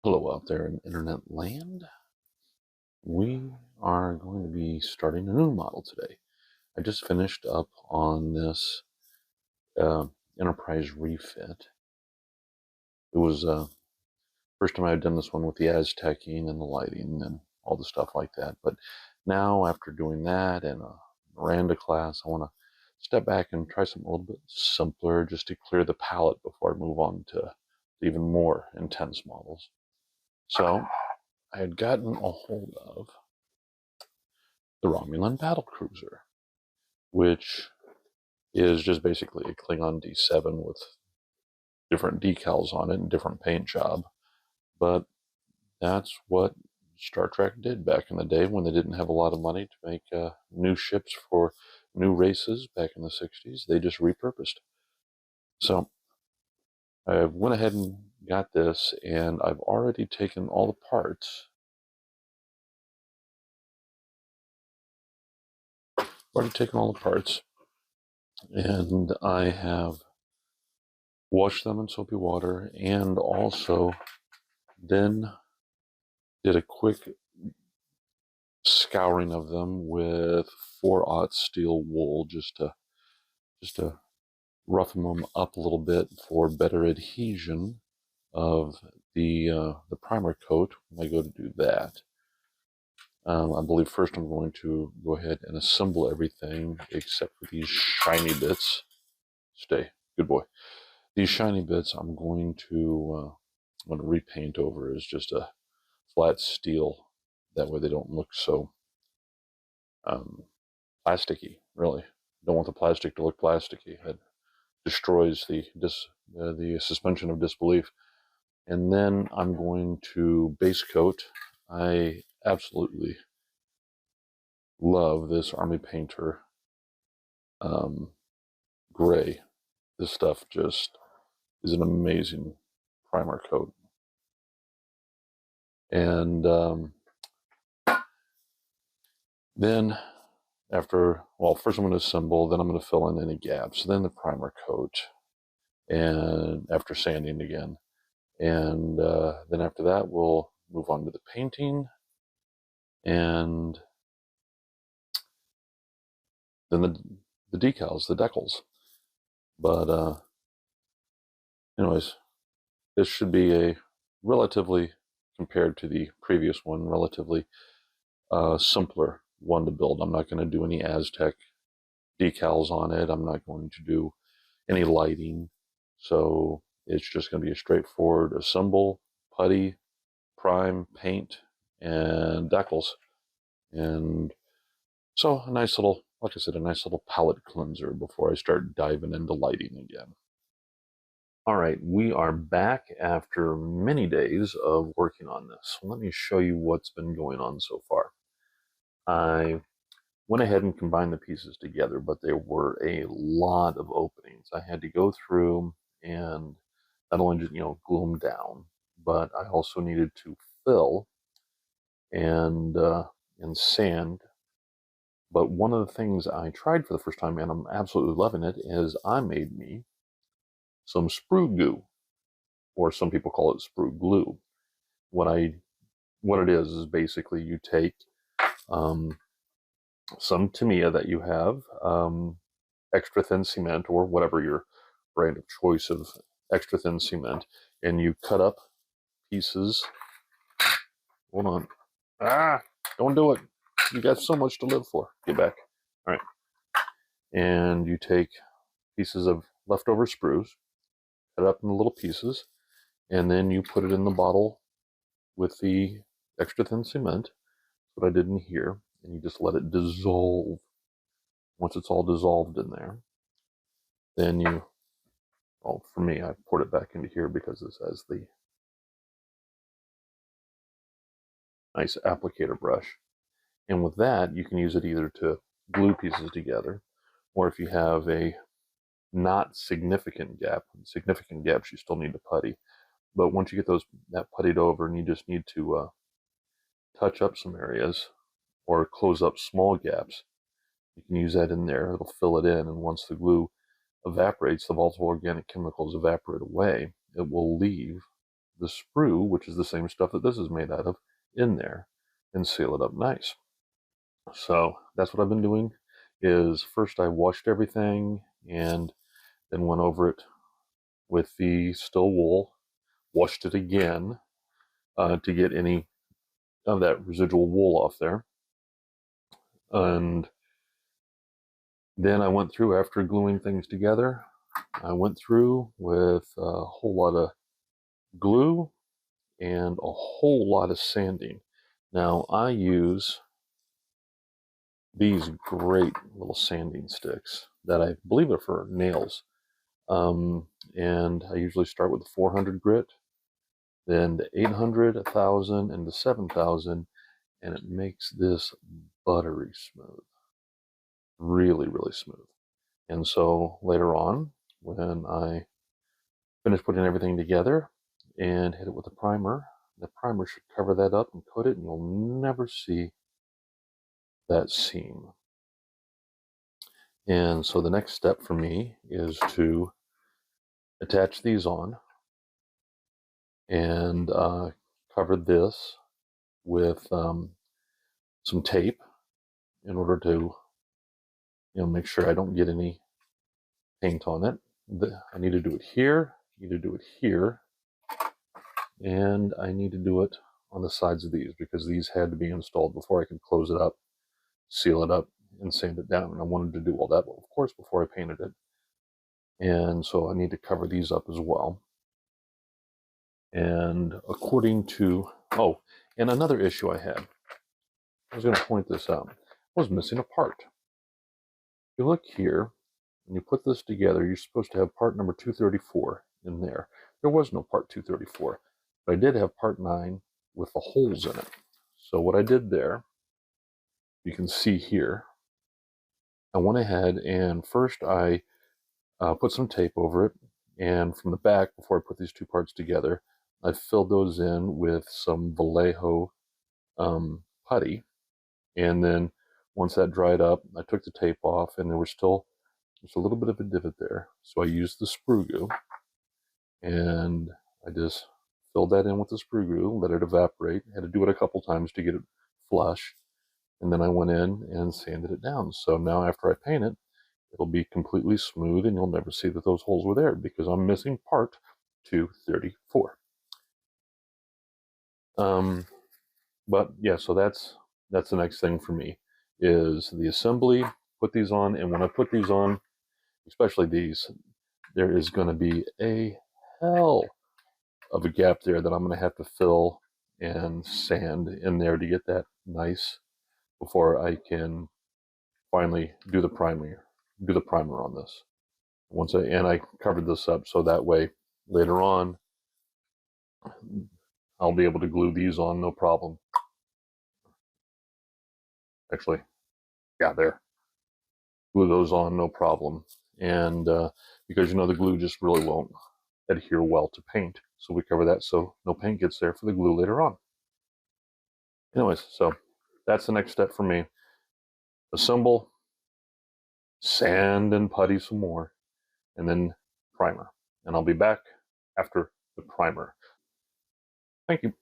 Hello out there in internet land. We are going to be starting a new model today. I just finished up on this uh, Enterprise refit. It was first time I had done this one with the Aztecing and the lighting and all the stuff like that. But now after doing that and a Miranda class, I want to step back and try something a little bit simpler just to clear the palette before I move on to even more intense models. So I had gotten a hold of the Romulan Battle Cruiser, which is just basically a Klingon D7 with different decals on it and different paint job. But that's what Star Trek did back in the day when they didn't have a lot of money to make new ships for new races back in the 60s. They just repurposed. So I went ahead and got this, and I've already taken all the parts. And I have washed them in soapy water, and also then did a quick scouring of them with 4/0 steel wool just to roughen them up a little bit for better adhesion of the primer coat when I go to do that. I believe first I'm going to go ahead and assemble everything except for these shiny bits. Stay, good boy. These shiny bits I'm going to repaint over as just a flat steel. That way they don't look so um, plasticky, really. Don't want the plastic to look plasticky. It destroys the suspension of disbelief. And then I'm going to base coat. I absolutely love this Army Painter um, gray. This stuff just is an amazing primer coat. And then first I'm going to assemble, then I'm going to fill in any gaps, then the primer coat, and after sanding again. And then after that, we'll move on to the painting, and then the decals, the decals. But anyways, this should be a relatively, compared to the previous one, relatively simpler one to build. I'm not going to do any Aztec decals on it. I'm not going to do any lighting. So it's just going to be a straightforward assemble, putty, prime, paint, and decals. And so a nice little, like I said, a nice little palette cleanser before I start diving into lighting again. All right, we are back after many days of working on this. Let me show you what's been going on so far. I went ahead and combined the pieces together, but there were a lot of openings. I had to go through and not only just, glue them down, but I also needed to fill and sand. But one of the things I tried for the first time, and I'm absolutely loving it, is I made me some sprue goo, or some people call it sprue glue. What it is basically you take some Tamiya that you have, extra thin cement, or whatever your brand of choice of extra thin cement, and you cut up pieces. Hold on. Don't do it. You got so much to live for. Get back. All right. And you take pieces of leftover sprues, cut it up into little pieces, and then you put it in the bottle with the extra thin cement. That's what I did in here. And you just let it dissolve. Once it's all dissolved in there, then for me, I poured it back into here because this has the nice applicator brush. And with that, you can use it either to glue pieces together, or if you have a not significant gaps you still need to putty. But once you get that puttied over, and you just need to touch up some areas or close up small gaps, you can use that in there. It'll fill it in, and once the glue evaporates, the volatile organic chemicals evaporate away, it will leave the sprue, which is the same stuff that this is made out of, in there and seal it up nice. So that's what I've been doing. Is first I washed everything and then went over it with the still wool, washed it again to get any of that residual wool off there. And then I went through, after gluing things together, I went through with a whole lot of glue and a whole lot of sanding. Now I use these great little sanding sticks that I believe are for nails. And I usually start with the 400 grit, then the 800, 1000, and the 7000, and it makes this buttery smooth. Really, really smooth. And so later on, when I finish putting everything together and hit it with a primer, the primer should cover that up and coat it, and you'll never see that seam. And so the next step for me is to attach these on and cover this with some tape in order to make sure I don't get any paint on it. I need to do it here, I need to do it here, and I need to do it on the sides of these because these had to be installed before I could close it up, seal it up, and sand it down. And I wanted to do all that, of course, before I painted it. And so I need to cover these up as well. And according to, oh, and another issue I had, I was going to point this out, I was missing a part. If you look here, when you put this together, you're supposed to have part number 234 in there. There was no part 234, but I did have part 9 with the holes in it. So what I did there, you can see here, I went ahead and first I put some tape over it, and from the back, before I put these two parts together, I filled those in with some Vallejo putty, and then once that dried up, I took the tape off, and there was still just a little bit of a divot there. So I used the sprue glue, and I just filled that in with the sprue glue, let it evaporate. I had to do it a couple times to get it flush, and then I went in and sanded it down. So now after I paint it, it'll be completely smooth, and you'll never see that those holes were there because I'm missing part 234. But yeah, so that's the next thing for me is the assembly. Put these on, and when I put these on, especially these, there is going to be a hell of a gap there that I'm going to have to fill and sand in there to get that nice before I can finally do the primer on this. And I covered this up so that way later on I'll be able to glue these on no problem. Actually, yeah, there. Glue those on no problem. And because the glue just really won't adhere well to paint. So we cover that so no paint gets there for the glue later on. Anyways, so that's the next step for me. Assemble, sand and putty some more, and then primer. And I'll be back after the primer. Thank you.